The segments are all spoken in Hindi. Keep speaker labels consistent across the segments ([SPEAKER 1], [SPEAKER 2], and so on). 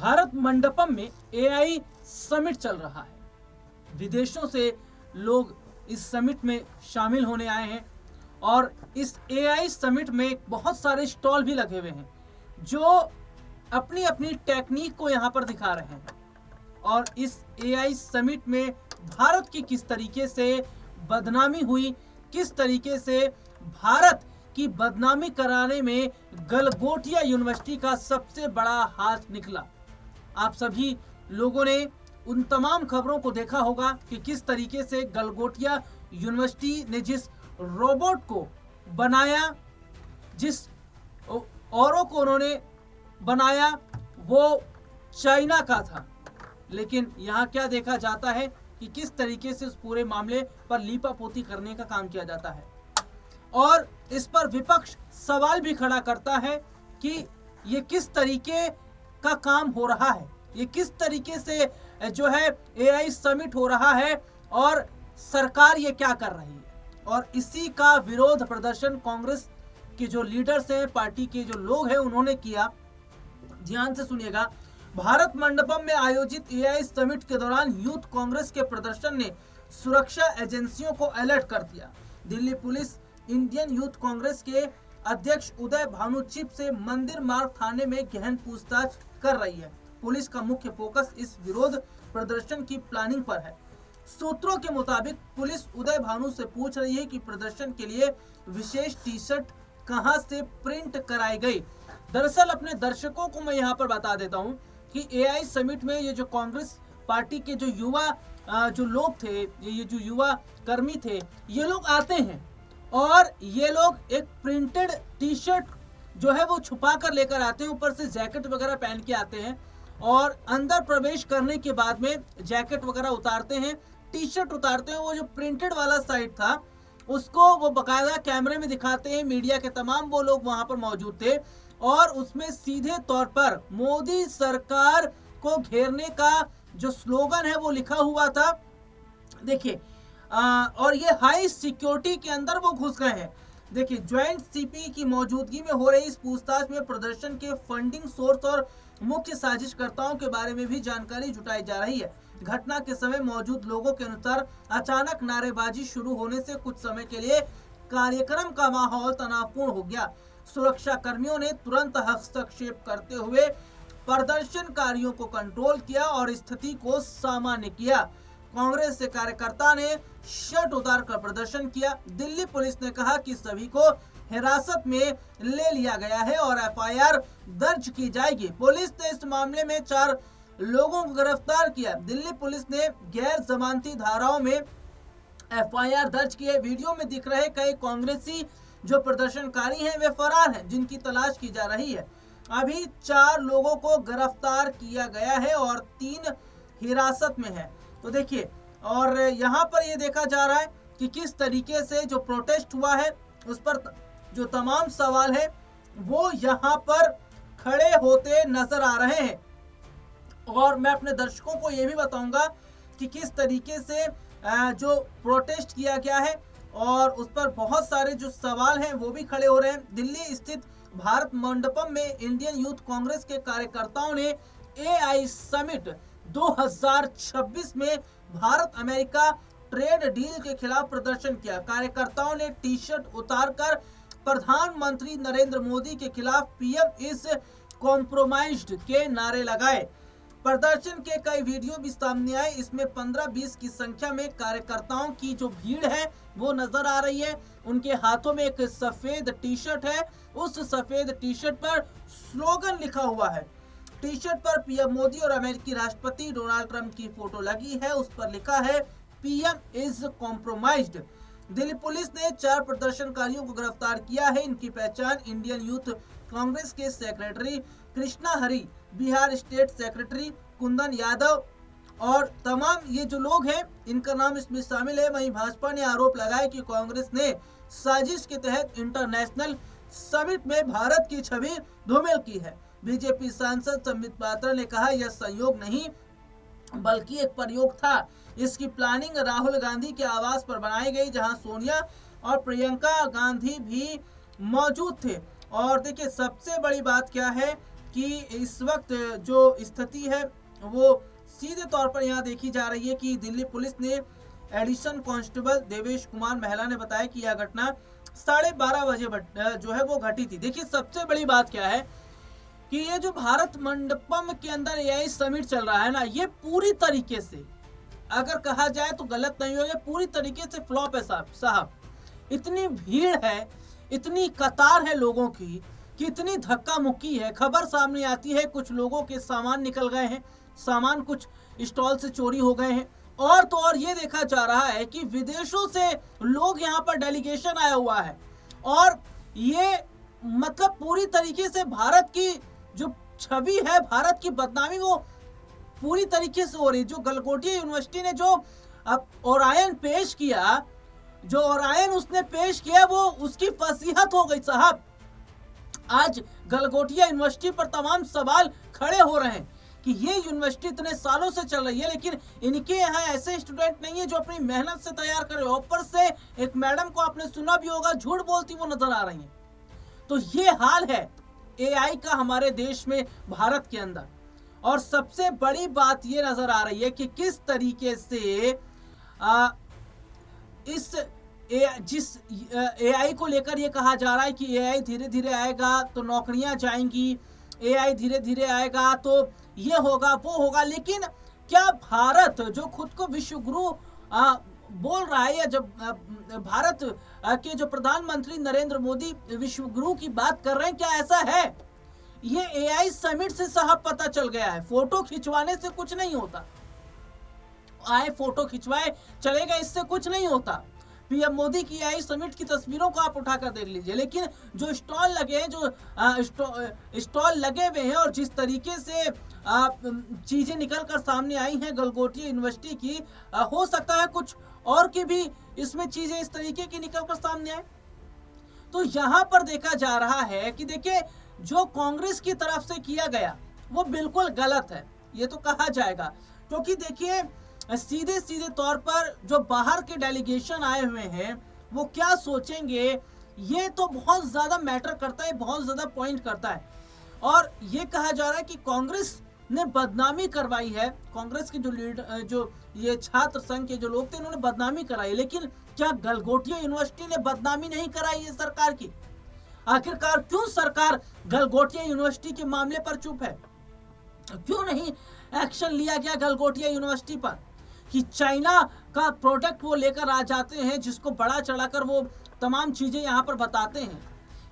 [SPEAKER 1] भारत मंडपम में एआई समिट चल रहा है। विदेशों से लोग इस समिट में शामिल होने आए हैं और इस एआई समिट में बहुत सारे स्टॉल भी लगे हुए हैं जो अपनी अपनी टेक्निक को यहाँ पर दिखा रहे हैं। और इस एआई समिट में भारत की किस तरीके से बदनामी हुई, किस तरीके से भारत की बदनामी कराने में गलगोटिया यूनिवर्सिटी का सबसे बड़ा हाथ निकला। आप सभी लोगों ने उन तमाम खबरों को देखा होगा कि किस तरीके से गलगोटिया यूनिवर्सिटी ने जिस रोबोट को बनाया, जिस औरों को उन्होंने बनाया, वो चाइना का था। लेकिन यहाँ क्या देखा जाता है कि किस तरीके से उस पूरे मामले पर लीपापोती करने का काम किया जाता है। और इस पर विपक्ष सवाल भी खड़ा करता है कि ये किस तरीके का काम हो रहा है, ये किस तरीके से जो है एआई समिट हो रहा है और सरकार ये क्या कर रही है। और इसी का विरोध प्रदर्शन कांग्रेस के जो लीडर्स हैं, पार्टी के जो लोग हैं, उन्होंने किया। ध्यान से सुनिएगा। भारत मंडपम में आयोजित एआई समिट के दौरान यूथ कांग्रेस के प्रदर्शन ने सुरक्षा एजेंसियों को अलर्ट कर दिया। Delhi police Indian youth Congress के अध्यक्ष उदय भानु चिप से मंदिर मार्ग थाने में गहन पूछताछ कर रही है। पुलिस का मुख्य फोकस इस विरोध प्रदर्शन की प्लानिंग पर है। सूत्रों के मुताबिक पुलिस उदय भानु से पूछ रही है कि प्रदर्शन के लिए विशेष टी शर्ट कहां से प्रिंट कराई गई। दरअसल अपने दर्शकों को मैं यहाँ पर बता देता हूँ कि एआई समिट में ये जो कांग्रेस पार्टी के जो युवा जो लोग थे, ये जो युवा कर्मी थे, ये लोग आते हैं और ये लोग एक प्रिंटेड टी शर्ट जो है वो छुपा कर लेकर आते हैं, ऊपर से जैकेट वगैरह पहन के आते हैं और अंदर प्रवेश करने के बाद में जैकेट वगैरह उतारते हैं, टी शर्ट उतारते हैं। वो जो प्रिंटेड वाला साइड था उसको वो बकायदा कैमरे में दिखाते हैं। मीडिया के तमाम वो लोग वहां पर मौजूद थे और उसमें सीधे तौर पर मोदी सरकार को घेरने का जो स्लोगन है वो लिखा हुआ था। देखिए, और ये हाई सिक्योरिटी के अंदर वो घुस गए हैं। देखिए, ज्वाइंट सीपी की मौजूदगी में हो रही इस पूछताछ में प्रदर्शन के फंडिंग सोर्स और मुख्य साजिशकर्ताओं के बारे में भी जानकारी जुटाई जा रही है। घटना के समय मौजूद लोगों के अनुसार अचानक नारेबाजी शुरू होने से कुछ समय के लिए कार्यक्रम का माहौल तनावपूर्ण हो गया। सुरक्षा कर्मियों ने तुरंत हस्तक्षेप करते हुए प्रदर्शनकारियों को कंट्रोल किया और स्थिति को सामान्य किया। कांग्रेस के कार्यकर्ता ने शर्ट उतारकर प्रदर्शन किया। दिल्ली पुलिस ने कहा कि सभी को हिरासत में ले लिया गया है और एफआईआर दर्ज की जाएगी। पुलिस ने इस मामले में 4 लोगों को गिरफ्तार किया। दिल्ली पुलिस ने गैर जमानती धाराओं में एफआईआर दर्ज की है। वीडियो में दिख रहे कई कांग्रेसी जो प्रदर्शनकारी हैं वे फरार हैं, जिनकी तलाश की जा रही है। अभी 4 लोगों को गिरफ्तार किया गया है और 3 हिरासत में है। तो देखिए, और यहाँ पर ये देखा जा रहा है कि किस तरीके से जो प्रोटेस्ट हुआ है उस पर जो तमाम सवाल है वो यहाँ पर खड़े होते नजर आ रहे हैं। और मैं अपने दर्शकों को ये भी बताऊंगा कि किस तरीके से जो प्रोटेस्ट किया गया है और उस पर बहुत सारे जो सवाल हैं वो भी खड़े हो रहे हैं। दिल्ली स्थित भारत मंडपम में इंडियन यूथ कांग्रेस के कार्यकर्ताओं ने एआई समिट 2026 में भारत अमेरिका ट्रेड डील के खिलाफ प्रदर्शन किया। कार्यकर्ताओं ने टी शर्ट उतारकर प्रधानमंत्री नरेंद्र मोदी के खिलाफ पीएम इज कॉम्प्रोमाइज्ड के नारे लगाए। प्रदर्शन के कई वीडियो भी सामने आए। इसमें 15-20 की संख्या में कार्यकर्ताओं की जो भीड़ है वो नजर आ रही है। उनके हाथों में एक सफेद टी शर्ट है। उस सफेद टी शर्ट पर स्लोगन लिखा हुआ है। टी शर्ट पर पीएम मोदी और अमेरिकी राष्ट्रपति डोनाल्ड ट्रंप की फोटो लगी है। उस पर लिखा है PM is compromised. Delhi police ने 4 प्रदर्शनकारियों को गिरफ्तार किया है। इनकी पहचान इंडियन यूथ कांग्रेस के सेक्रेटरी कृष्णा हरी, बिहार स्टेट सेक्रेटरी कुंदन यादव और तमाम ये जो लोग हैं इनका नाम इसमें शामिल है। वहीं भाजपा ने आरोप लगाया कि कांग्रेस ने साजिश के तहत इंटरनेशनल समिट में भारत की छवि धूमिल की है। बीजेपी सांसद संबित पात्रा ने कहा यह संयोग नहीं बल्कि एक प्रयोग था। इसकी प्लानिंग राहुल गांधी के आवास पर बनाई गई, जहां सोनिया और प्रियंका गांधी भी मौजूद थे। और देखिए, सबसे बड़ी बात क्या है कि इस वक्त जो स्थिति है वो सीधे तौर पर यहाँ देखी जा रही है कि दिल्ली पुलिस ने एडिशनल कांस्टेबल देवेश कुमार महिला ने बताया कि यह घटना 12:30 बजे जो है वो घटी थी। देखिए सबसे बड़ी बात क्या है कि ये जो भारत मंडपम के अंदर एआई समिट चल रहा है ना, ये पूरी तरीके से अगर कहा जाए तो गलत नहीं होगा, पूरी तरीके से फ्लॉप है साहब। इतनी भीड़ है, इतनी कतार है लोगों की कि इतनी धक्का मुक्की है। खबर सामने आती है कुछ लोगों के सामान निकल गए हैं, सामान कुछ स्टॉल से चोरी हो गए हैं, और तो और ये देखा जा रहा है कि विदेशों से लोग यहाँ पर डेलीगेशन आया हुआ है, और ये मतलब पूरी तरीके से भारत की जो छवि है, भारत की बदनामी वो पूरी तरीके से हो रही। जो गलगोटिया यूनिवर्सिटी ने जो अब ओरायन पेश किया, जो ओरायन उसने पेश किया, वो उसकी फसीहत हो गई साहब। आज गलगोटिया यूनिवर्सिटी पर तमाम सवाल खड़े हो रहे हैं कि ये यूनिवर्सिटी इतने सालों से चल रही है, लेकिन इनके यहाँ ऐसे स्टूडेंट नहीं है जो अपनी मेहनत से तैयार कर रहे हो। ऊपर से एक मैडम को आपने सुना भी होगा, झूठ बोलती वो नजर आ रही है। तो ये हाल है एआई का हमारे देश में, भारत के अंदर। और सबसे बड़ी बात ये नजर आ रही है कि किस तरीके से जिस एआई को लेकर ये कहा जा रहा है कि एआई धीरे धीरे आएगा तो नौकरियां जाएंगी, एआई धीरे धीरे आएगा तो ये होगा वो होगा, लेकिन क्या भारत जो खुद को विश्व गुरु बोल रहा है, या जब भारत के जो प्रधानमंत्री नरेंद्र मोदी विश्व गुरु की बात कर रहे हैं, क्या ऐसा है? ये एआई समिट से साहब पता चल गया है। फोटो खिंचवाने से कुछ नहीं होता, आए फोटो खिंचवाए चलेगा, इससे कुछ नहीं होता। पीएम मोदी की एआई समिट की तस्वीरों को आप उठाकर देख लीजिए, लेकिन जो स्टॉल लगे हैं, जो स्टॉल लगे हुए हैं, और जिस तरीके से चीजें निकल कर सामने आई हैं गलगोटिया यूनिवर्सिटी की, हो सकता है कुछ और की भी इसमें चीजें इस तरीके की निकल कर सामने आए। तो यहाँ पर देखा जा रहा है कि देखिए जो कांग्रेस की तरफ से किया गया वो बिल्कुल गलत है, ये तो कहा जाएगा। क्योंकि देखिए सीधे सीधे तौर पर जो बाहर के डेलीगेशन आए हुए हैं वो क्या सोचेंगे, ये तो बहुत ज्यादा मैटर करता है, बहुत ज्यादा पॉइंट करता है। और ये कहा जा रहा है कि कांग्रेस ने बदनामी करवाई है, कांग्रेस के जो ये छात्र संघ के जो लोग थे उन्होंने बदनामी कराई, लेकिन क्या गलगोटिया यूनिवर्सिटी ने बदनामी नहीं कराई है सरकार की? आखिरकार क्यों सरकार गलगोटिया यूनिवर्सिटी के मामले पर चुप है? क्यों नहीं एक्शन लिया गया गलगोटिया यूनिवर्सिटी पर कि चाइना का प्रोडक्ट वो लेकर आ जाते हैं, जिसको बड़ा चढ़ाकर वो तमाम चीजें यहाँ पर बताते हैं,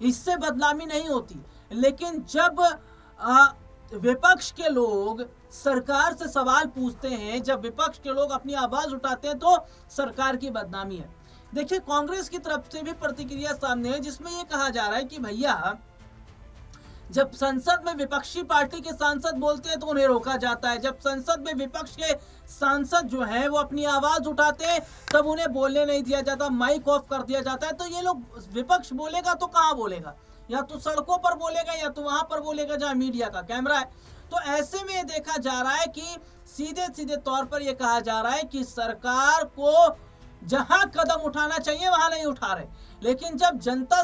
[SPEAKER 1] इससे बदनामी नहीं होती। लेकिन जब विपक्ष के लोग सरकार से सवाल पूछते हैं, जब विपक्ष के लोग अपनी आवाज उठाते हैं, तो सरकार की बदनामी है। देखिए कांग्रेस की तरफ से भी प्रतिक्रिया सामने है, जिसमें यह कहा जा रहा है कि भैया जब संसद में विपक्षी पार्टी के सांसद बोलते हैं तो उन्हें रोका जाता है, जब संसद में विपक्ष के सांसद जो हैं वो अपनी आवाज उठाते हैं तब उन्हें बोलने नहीं दिया जाता, माइक ऑफ कर दिया जाता है। तो ये लोग, विपक्ष बोलेगा तो कहाँ बोलेगा, या तो सड़कों पर बोलेगा या तो वहां पर बोलेगा जहां मीडिया का कैमरा है। तो ऐसे में देखा जा रहा है कि सीधे सीधे तौर पर यह कहा जा रहा है कि सरकार को जहां कदम उठाना चाहिए वहां नहीं उठा रहे, लेकिन जब जनता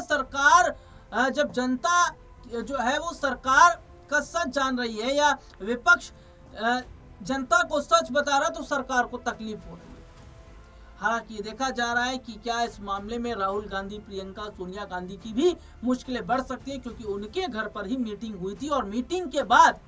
[SPEAKER 1] जो है वो सरकार का सच जान रही है, या विपक्ष जनता को सच बता रहा है, तो सरकार को तकलीफ हो रही है। हालांकि ये देखा जा रहा है कि क्या इस मामले में राहुल गांधी, प्रियंका, सोनिया गांधी की भी मुश्किलें बढ़ सकती है, क्योंकि उनके घर पर ही मीटिंग हुई थी, और मीटिंग के बाद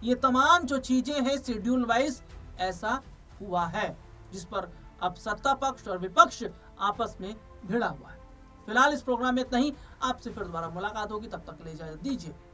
[SPEAKER 1] ये तमाम जो चीजें हैं शेड्यूल वाइज ऐसा हुआ है, जिस पर अब सत्ता पक्ष और विपक्ष आपस में भिड़ा हुआ है। फिलहाल इस प्रोग्राम में इतना ही, आपसे फिर दोबारा मुलाकात होगी, तब तक ले इजाजत दीजिए।